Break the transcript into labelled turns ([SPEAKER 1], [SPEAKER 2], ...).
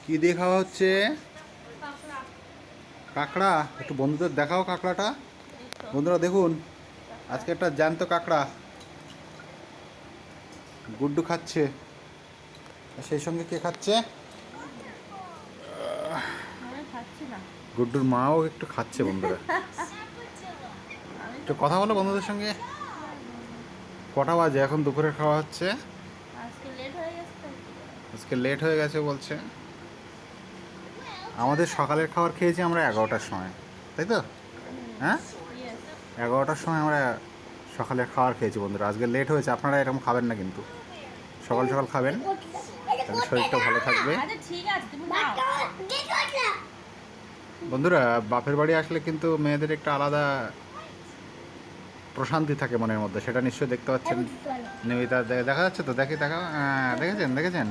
[SPEAKER 1] কি দিয়ে খাওয়া হচ্ছে? কাঁকড়া। একটু বন্ধুদের দেখাও কাঁকড়াটা। বন্ধুরা দেখুন, আজকে একটা জ্যান্ত কাঁকড়া গুড্ডু খাচ্ছে। সেই সঙ্গে কে খাচ্ছে? গুড্ডুর মাও একটু খাচ্ছে। বন্ধুরা একটু কথা বলো বন্ধুদের সঙ্গে। কটা বাজে? এখন দুপুরে খাওয়া হচ্ছে। আজকে লেট হয়ে গেছে বলছে। আমাদের সকালের খাবার খেয়েছি আমরা 11টার সময়, তাই তো? হ্যাঁ, 11টার সময় আমরা সকালের খাবার খেয়েছি। বন্ধুরা আজকে লেট হয়েছে, আপনারা এরকম খাবেন না কিন্তু, সকাল সকাল খাবেন, তাহলে শরীরটা ভালো থাকবে। বন্ধুরা বাপের বাড়ি আসলে কিন্তু মেয়েদের একটা আলাদা প্রশান্তি থাকে মনের মধ্যে, সেটা নিশ্চয়ই দেখতে পাচ্ছেন। নিবেদিতা দেখা যাচ্ছে তো, দেখা দেখেছেন?